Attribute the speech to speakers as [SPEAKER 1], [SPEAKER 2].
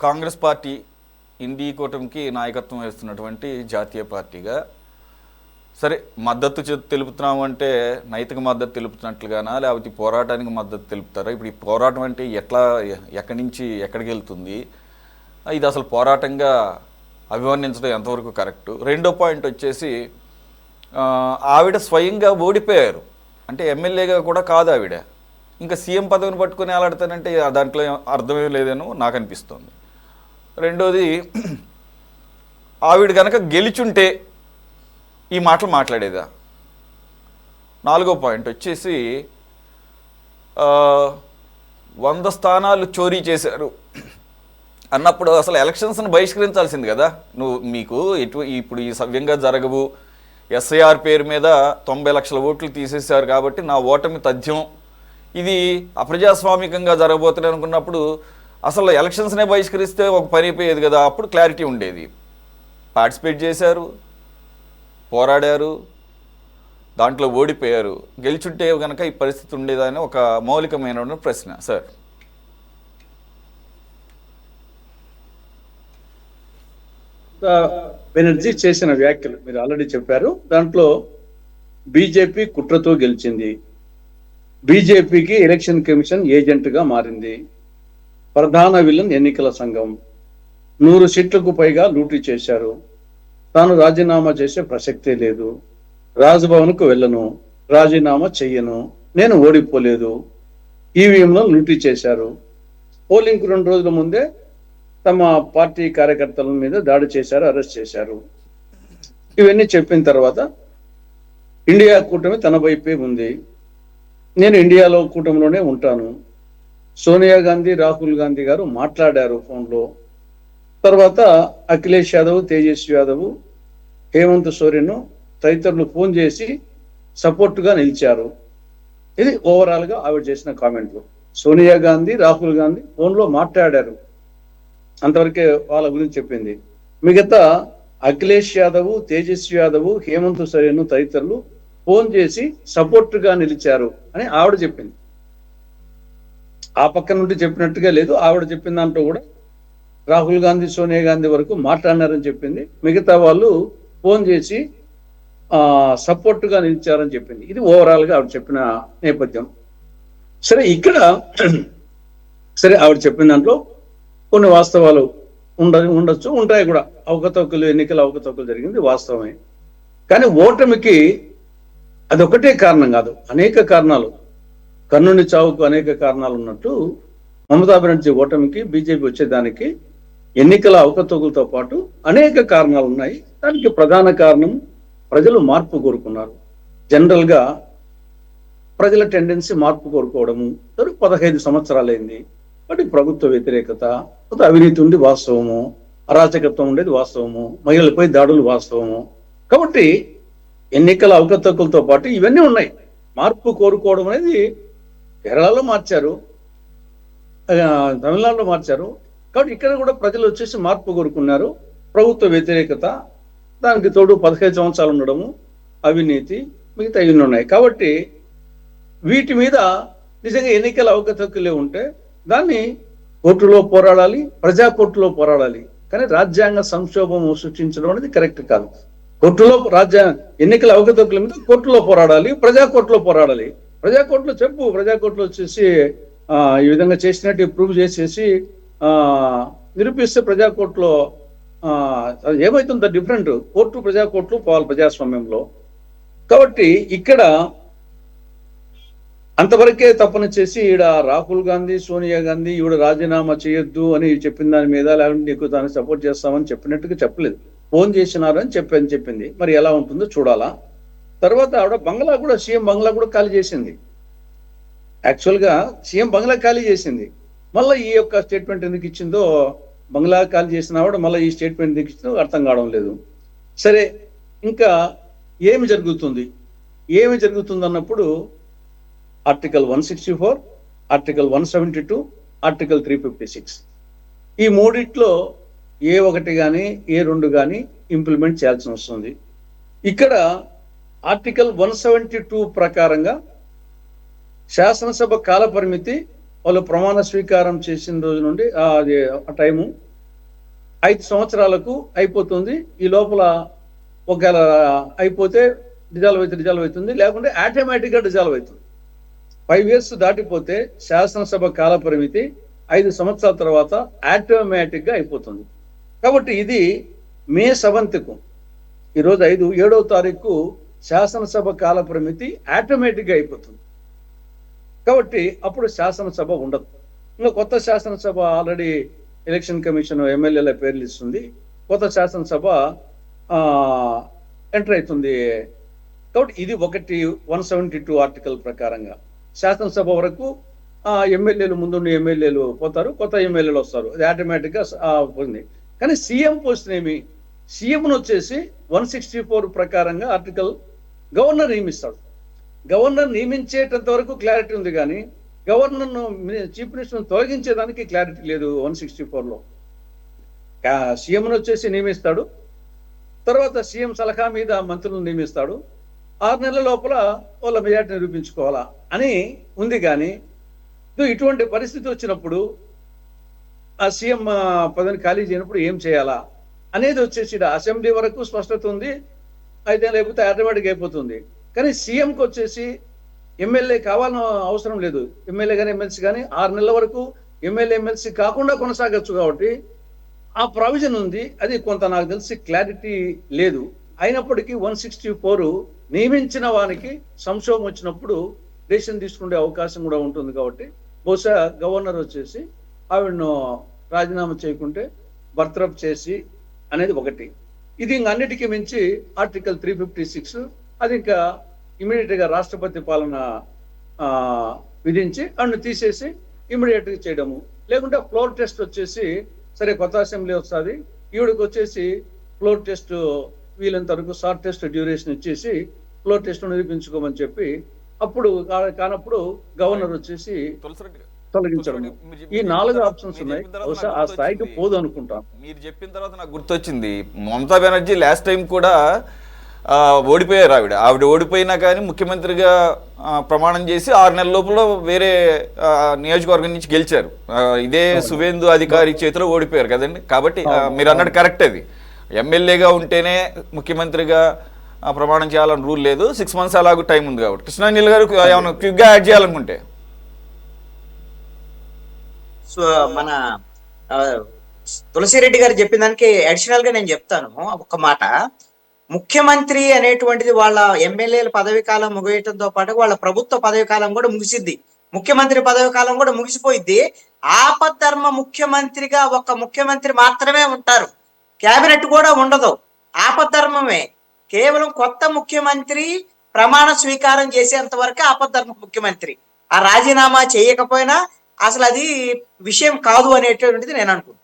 [SPEAKER 1] Congress party ఇండి కూటమికి నాయకత్వం వహిస్తున్నటువంటి జాతీయ పార్టీగా సరే మద్దతు తెలుపుతున్నాము అంటే నైతిక మద్దతు తెలుపుతున్నట్లుగానా లేకపోతే పోరాటానికి మద్దతు తెలుపుతారా? ఇప్పుడు ఈ పోరాటం అంటే ఎక్కడి నుంచి ఎక్కడికి వెళ్తుంది? ఇది అసలు పోరాటంగా అభివర్ణించడం ఎంతవరకు కరెక్టు? రెండో పాయింట్ వచ్చేసి ఆవిడ స్వయంగా ఓడిపోయారు, అంటే ఎమ్మెల్యేగా కూడా కాదు ఆవిడ, ఇంకా సీఎం పదవిని పట్టుకుని ఎలాడతానంటే దాంట్లో అర్థమే లేదేనో నాకు అనిపిస్తుంది. రెండోది, ఆవిడ కనుక గెలిచుంటే ఈ మాటలు మాట్లాడేదా? నాలుగో పాయింట్ వచ్చేసి 100 స్థానాలు చోరీ చేశారు అన్నప్పుడు అసలు ఎలక్షన్స్ని బహిష్కరించాల్సింది కదా. మీకు ఇప్పుడు ఈ సవ్యంగా జరగవు, ఎస్ఐఆర్ పేరు మీద 90 లక్షల ఓట్లు తీసేశారు కాబట్టి నా ఓటమి తథ్యం, ఇది అప్రజాస్వామికంగా జరగబోతుంది అనుకున్నప్పుడు అసలు ఎలక్షన్స్నే బహిష్కరిస్తే ఒక పని అయిపోయేది కదా, అప్పుడు క్లారిటీ ఉండేది. పార్టిసిపేట్ చేశారు, పోరాడారు, దాంట్లో ఓడిపోయారు. గెలిచుంటే కనుక ఈ పరిస్థితి ఉండేదని ఒక మౌలికమైన ప్రశ్న. సార్,
[SPEAKER 2] బెనర్జీ చేసిన వ్యాఖ్యలు మీరు ఆల్రెడీ చెప్పారు. దాంట్లో బీజేపీ కుట్రతో గెలిచింది, బీజేపీకి ఎలక్షన్ కమిషన్ ఏజెంట్గా మారింది, ప్రధాన విలన్ ఎన్నికల సంఘం, 100 సీట్లకు పైగా లూటీ చేశారు, తాను రాజీనామా చేసే ప్రసక్తే లేదు, రాజ్భవన్కు వెళ్ళను, రాజీనామా చెయ్యను, నేను ఓడిపోలేదు, ఈవీఎంలో లూటీ చేశారు, పోలింగ్కు 2 రోజుల ముందే తమ పార్టీ కార్యకర్తల మీద దాడి చేశారు, అరెస్ట్ చేశారు. ఇవన్నీ చెప్పిన తర్వాత ఇండియా కూటమి తన వైపే ఉంది, నేను ఇండియాలో కూటమిలోనే ఉంటాను, సోనియా గాంధీ రాహుల్ గాంధీ గారు మాట్లాడారు ఫోన్లో. తర్వాత అఖిలేష్ యాదవ్, తేజస్వి యాదవ్, హేమంత్ సోరెన్ తదితరులు ఫోన్ చేసి సపోర్టుగా నిలిచారు. ఇది ఓవరాల్గా ఆవిడ చేసిన కామెంట్లు. సోనియా గాంధీ, రాహుల్ గాంధీ ఫోన్లో మాట్లాడారు, అంతవరకే వాళ్ళ గురించి చెప్పింది. మిగతా అఖిలేష్ యాదవ్, తేజస్వి యాదవ్, హేమంత్ సోరెన్ తదితరులు ఫోన్ చేసి సపోర్టుగా నిలిచారు అని ఆవిడ చెప్పింది. ఆ పక్క నుండి చెప్పినట్టుగా లేదు, ఆవిడ చెప్పిన దాంట్లో కూడా రాహుల్ గాంధీ, సోనియా గాంధీ వరకు మాట్లాడినారని చెప్పింది, మిగతా వాళ్ళు ఫోన్ చేసి సపోర్టుగా నిలిచారని చెప్పింది. ఇది ఓవరాల్గా ఆవిడ చెప్పిన నేపథ్యం. సరే, ఇక్కడ సరే ఆవిడ చెప్పిన దాంట్లో కొన్ని వాస్తవాలు ఉండొచ్చు, ఉంటాయి కూడా. అవకతవకలు, ఎన్నికల అవకతవకలు జరిగింది వాస్తవమే. కానీ ఓటమికి అదొకటే కారణం కాదు, అనేక కారణాలు. కర్ణుని చావుకు అనేక కారణాలు ఉన్నట్టు మమతా బెనర్జీ ఓటమికి, బీజేపీ వచ్చేదానికి ఎన్నికల అవకతవకలతో పాటు అనేక కారణాలు ఉన్నాయి. దానికి ప్రధాన కారణం ప్రజలు మార్పు కోరుకున్నారు. జనరల్గా ప్రజల టెండెన్సీ మార్పు కోరుకోవడము. 15 సంవత్సరాలైంది. బట్ ప్రభుత్వ వ్యతిరేకత, అవినీతి ఉండి వాస్తవము, అరాచకత్వం ఉండేది వాస్తవము, మహిళలపై దాడులు వాస్తవము. కాబట్టి ఎన్నికల అవకతవకలతో పాటు ఇవన్నీ ఉన్నాయి. మార్పు కోరుకోవడం అనేది కేరళలో మార్చారు, తమిళనాడులో మార్చారు. కాబట్టి ఇక్కడ కూడా ప్రజలు వచ్చేసి మార్పు కోరుకున్నారు. ప్రభుత్వ వ్యతిరేకత, దానికి తోడు 15 సంవత్సరాలు ఉండడము, అవినీతి, మిగతా ఇవన్నీ ఉన్నాయి. కాబట్టి వీటి మీద నిజంగా ఎన్నికల అవకతవకలే ఉంటే దాన్ని కోర్టులో పోరాడాలి, ప్రజా కోర్టులో పోరాడాలి. కానీ రాజ్యాంగ సంక్షోభం సృష్టించడం అనేది కరెక్ట్ కాదు. కోర్టులో ఎన్నికల అవకతవకల మీద కోర్టులో పోరాడాలి, ప్రజా కోర్టులో పోరాడాలి. ప్రజా కోర్టులో చెప్పు, ప్రజా కోర్టులో వచ్చేసి ఈ విధంగా చేసినట్టు ప్రూవ్ చేసేసి నిరూపిస్తే ప్రజా కోర్టులో ఏమైతుందో డిఫరెంట్. కోర్టు, ప్రజా కోర్టులు పోవాలి ప్రజాస్వామ్యంలో. కాబట్టి ఇక్కడ అంతవరకే తప్పని చేసి ఈడ రాహుల్ గాంధీ, సోనియా గాంధీ ఈవిడ రాజీనామా చేయొద్దు అని చెప్పిన దాని మీద, లేకుంటే నీకు దాన్ని సపోర్ట్ చేస్తామని చెప్పినట్టుగా చెప్పలేదు. ఫోన్ చేసినారు అని చెప్పింది. మరి ఎలా ఉంటుందో చూడాలా. తర్వాత ఆవిడ బంగ్లా కూడా, సీఎం బంగ్లా కూడా ఖాళీ చేసింది. యాక్చువల్గా సీఎం బంగ్లా ఖాళీ చేసింది. మళ్ళీ ఈ యొక్క స్టేట్మెంట్ ఎందుకు ఇచ్చిందో, బంగ్లా ఖాళీ చేసిన ఆవిడ మళ్ళీ ఈ స్టేట్మెంట్ ఎందుకు ఇచ్చిందో అర్థం కావడం లేదు. సరే, ఇంకా ఏమి జరుగుతుంది అన్నప్పుడు ఆర్టికల్ 164, ఆర్టికల్ 172, ఆర్టికల్ 356 ఈ మూడిట్లో ఏ ఒకటి కానీ ఏ 2 కానీ ఇంప్లిమెంట్ చేయాల్సి వస్తుంది. ఇక్కడ ఆర్టికల్ 172 ప్రకారంగా శాసనసభ కాల పరిమితి వాళ్ళు ప్రమాణ స్వీకారం చేసిన రోజు నుండి అది ఆ టైము 5 సంవత్సరాలకు అయిపోతుంది. ఈ లోపల ఒకవేళ అయిపోతే డిజాల్వ్ అవుతుంది, లేకుంటే ఆటోమేటిక్గా డిజాల్వ్ అవుతుంది. 5 years దాటిపోతే శాసనసభ కాల పరిమితి 5 సంవత్సరాల తర్వాత ఆటోమేటిక్గా అయిపోతుంది. కాబట్టి ఇది మే 7కు, ఈరోజు 7వ తారీఖు శాసనసభ కాల పరిమితి ఆటోమేటిక్గా అయిపోతుంది. కాబట్టి అప్పుడు శాసనసభ ఉండదు. ఇంకా కొత్త శాసనసభ ఆల్రెడీ ఎలక్షన్ కమిషన్ ఎమ్మెల్యేల పేర్లు ఇస్తుంది. కొత్త శాసనసభ ఎంటర్ అవుతుంది. కాబట్టి ఇది ఒకటి 172 ఆర్టికల్ ప్రకారంగా శాసనసభ వరకు ఎమ్మెల్యేలు, ముందున్న ఎమ్మెల్యేలు పోతారు, కొత్త ఎమ్మెల్యేలు వస్తారు. అది ఆటోమేటిక్గా ఉంది. కానీ సీఎం పోస్ట్ ఏమి, సీఎంను వచ్చేసి 164 ప్రకారంగా ఆర్టికల్ గవర్నర్ నియమిస్తాడు. గవర్నర్ నియమించేటంత వరకు క్లారిటీ ఉంది, కానీ గవర్నర్ను, చీఫ్ మినిస్టర్ను తొలగించేదానికి క్లారిటీ లేదు 164లో. సీఎంను వచ్చేసి నియమిస్తాడు, తర్వాత సీఎం సలహా మీద మంత్రులను నియమిస్తాడు. 6 నెలల లోపల వాళ్ళ మెజార్టీ నిరూపించుకోవాలా అని ఉంది. కానీ ఇటువంటి పరిస్థితి వచ్చినప్పుడు ఆ సీఎం పదవిని ఖాళీ చేయనప్పుడు ఏం చేయాలా అనేది వచ్చేసి అసెంబ్లీ వరకు స్పష్టత ఉంది, అయితే లేకపోతే ఆటోమేటిక్ అయిపోతుంది. కానీ సీఎంకి వచ్చేసి ఎమ్మెల్యే కావాలని అవసరం లేదు. ఎమ్మెల్యే కానీ ఎమ్మెల్సీ కానీ 6 నెలల వరకు ఎమ్మెల్యే ఎమ్మెల్సీ కాకుండా కొనసాగచ్చు. కాబట్టి ఆ ప్రావిజన్ ఉంది. అది కొంత నాకు తెలిసి క్లారిటీ లేదు. అయినప్పటికీ 164 నియమించిన వానికి సంక్షోభం వచ్చినప్పుడు డెసిషన్ తీసుకునే అవకాశం కూడా ఉంటుంది. కాబట్టి బహుశా గవర్నర్ వచ్చేసి ఆవిడను రాజీనామా చేయకుంటే బర్తరఫ్ చేసి అనేది ఒకటి. ఇది ఇంక అన్నిటికీ మించి ఆర్టికల్ 356 అది ఇంకా ఇమీడియట్గా రాష్ట్రపతి పాలన విధించి అన్ను తీసేసి ఇమీడియట్గా చేయడము. లేకుంటే ఫ్లోర్ టెస్ట్ వచ్చేసి, సరే కొత్త అసెంబ్లీ వస్తుంది, ఈవిడికి వచ్చేసి ఫ్లోర్ టెస్ట్ వీలంత వరకు షార్ట్ టెస్ట్ డ్యూరేషన్ ఇచ్చేసి ఫ్లోర్ టెస్ట్ నిరూపించుకోమని చెప్పి, అప్పుడు కానప్పుడు గవర్నర్ వచ్చేసి తొలగించడం. ఈ 4 ఆప్షన్స్ ఉన్నాయి. బహుశా ఆ స్థాయికి పోదు అనుకుంటాను.
[SPEAKER 1] మీరు చెప్పిన తర్వాత నాకు గుర్తొచ్చింది, మమతా బెనర్జీ లాస్ట్ టైం కూడా ఓడిపోయారు. ఆవిడ ఓడిపోయినా కానీ ముఖ్యమంత్రిగా ప్రమాణం చేసి 6 నెలల లోపల వేరే నియోజకవర్గం నుంచి గెలిచారు. ఇదే సువేందు అధికారి చేతిలో ఓడిపోయారు కదండి. కాబట్టి మీరు అన్నట్టు కరెక్ట్. అది ఎమ్మెల్యేగా ఉంటేనే ముఖ్యమంత్రిగా ప్రమాణం చేయాలని రూల్ లేదు. 6 months అలాగూ టైం ఉంది. కాబట్టి కృష్ణాంజలి గారు ఏమైనా క్విక్గా యాడ్ చేయాలనుకుంటే.
[SPEAKER 3] సో మన తులసిరెడ్డి గారు చెప్పిన దానికి అడిషనల్ గా నేను చెప్తాను ఒక మాట. ముఖ్యమంత్రి అనేటువంటిది వాళ్ళ ఎమ్మెల్యేల పదవి కాలం ముగియటంతో పాటు వాళ్ళ ప్రభుత్వ పదవి కాలం కూడా ముగిసిద్ది. ముఖ్యమంత్రి పదవి కాలం కూడా ముగిసిపోయిద్ది. ఆపద్ధర్మ ముఖ్యమంత్రిగా ఒక ముఖ్యమంత్రి మాత్రమే ఉంటారు, కేబినెట్ కూడా ఉండదు. ఆపద్ధర్మమే. కేవలం కొత్త ముఖ్యమంత్రి ప్రమాణ స్వీకారం చేసేంత వరకు ఆపద్ధర్మ ముఖ్యమంత్రి. ఆ రాజీనామా చేయకపోయినా అసలు అది విషయం కాదు అనేటువంటిది నేను అనుకుంటున్నాను.